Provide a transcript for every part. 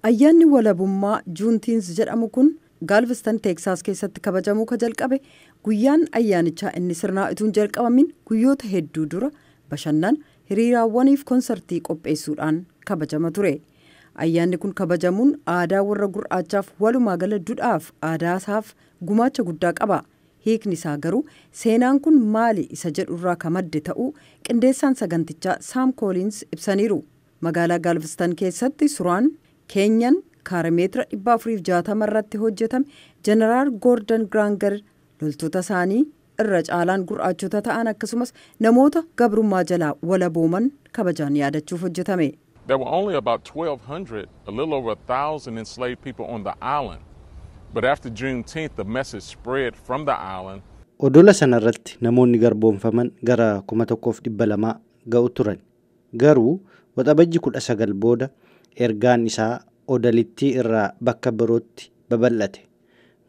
Ayyaanni walabummaa Juuntiins jedhamu kun Galveston Texas keessatti kabajamuu ka jalqabe guyyaan ayyaanichaa inni sirnaa ituun jalqabamin guyyoota hedduu dura bashannan hiriiraawwaniif konsertii qopheessuudhaan kabajama ture. Ayyaanni kun kabajamuun aadaa warra gurraachaaf walumaa gala duudhaaf aadaasaaf gumaacha guddaa qaba. Hiikni isaa garuu seenaan kun maali isa jedhurraa ka madde ta'uu qindeessaan sagantichaa Sam Collins ibsaniiru. Magaalaa Galveston keessatti suuraan keenyan kaarameetira 460 irratti hojjetame Jeneraal Gordon Granger loltoota isaanii irra caalaan gurraachota ta'an akkasumas namoota gabrummaa jalaa walabooman kabajaan yaadachuuf hojjetame. There were only about 1,200, a little over 1,000 enslaved people on the island. But after Juneteenth, the message spread from the island. Odola sanarratti namoonni garboomfaman gara 1,200 ga'u turan. Garuu waxabajji 19 booda ergaan isaa odalittii irraa bakka birootti babal'ate.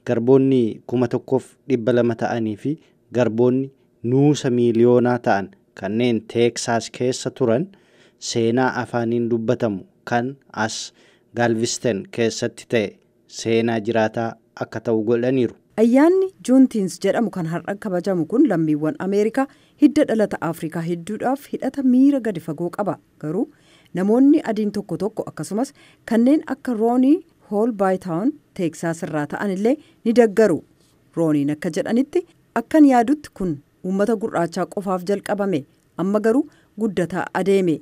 Garboonni 1,200 ta'anii fi garboonni nuusa miiliyoonaa ta'an kanneen Texas keessa turan seenaa afaaniin dubbatamu kan as Galveston keessatti ta'e seenaa jiraataa akka ta'u godhaniiru. Ayyaanni Juuntiins jedhamu kan har'a kabajamu kun lammiiwwan Ameerikaa hidda dhalata Afrikaa hedduudhaaf hidhata miira gadi fagoo qaba. Garuu namoonni adiin tokko tokko akkasumas kanneen akka Roonii Hool Baayitaawun Texas irraa ta'an illee ni deggaru. Rooniin akka jedhanitti akkan yaadutti kun uummata gurraachaa qofaaf jalqabame amma garuu guddataa adeeme.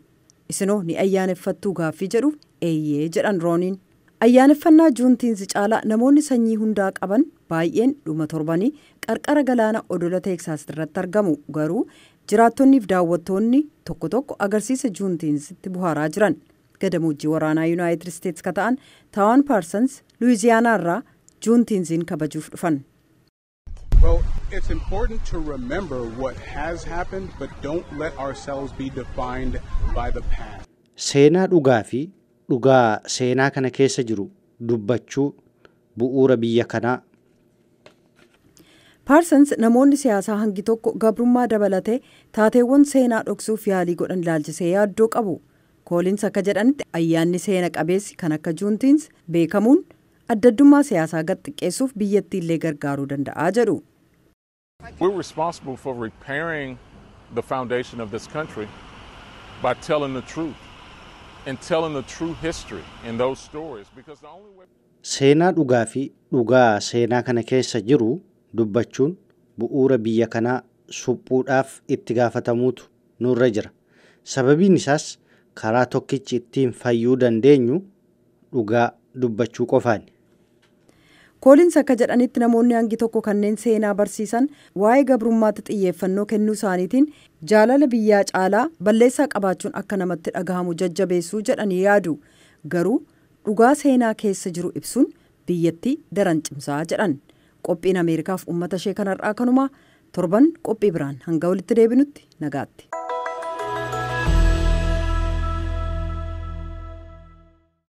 Isinoo ni ayyaaneffattuu gaaffii jedhuuf eeyyee jedhan Rooniin. Ayyaaneffannaa Juuntiins caalaa namoonni sanyii hundaa qaban baay'een dhuma torbanii qarqara galaana odola Texas irratti argamu. Garuu jiraattonniif daawwattoonni tokko tokko agarsiisa Juuntiinsitti buhaaraa jiran. Gadamooji waraanaa United States ka ta'an Tawan Parsons Louisiana irraa Juuntiinsiin kabajuuf dhufan. Well, it's important to remember what has happened, but don't let ourselves be defined by the past. Seenaa dhugaa fi dhugaa seenaa kana keessa jiru dubbachuu bu'uura biyya kanaa. Parsons namoonni siyaasaa hangi tokko gabrummaa dabalatee taateewwan seenaa dhoksuuf yaalii godhan ilaalchisee yaaddoo qabu. Collins akka jedhanitti ayyaanni seena qabeessi kan akka Juuntiins beekamuun addaddummaa siyaasaa gad xiqqeessuuf biyyattii illee gargaaruu danda'a jedhu. We're responsible for repairing the foundation of this country by telling the truth and telling the true history in those stories because the only way. Seenaa dhugaa fi dhugaa seenaa kana keessa jiru dubbachuun bu'uura biyya kanaa suphuudhaaf itti gaafatamuutu nurra jira. Sababiin isaas karaa tokkichi ittiin fayyuu dandeenyu dhugaa dubbachuu qofaani. Collins akka jedhanitti namoonni hangi tokko kanneen seenaa barsiisan waa'ee gabrummaatti xiyyeeffannoo kennuu isaaniitiin jaalala biyyaa caalaa balleessaa qabaachuun akka namatti dhagahamu jajjabeessuu jedhanii yaadu. Garuu dhugaa seenaa keessa jiru ibsuun biyyattii daran cimsaa jedhan. Qophiin Ameerikaaf uummata ishee kanarraa kanumaa torban qophii biraan hanga walitti deebinutti nagaatti.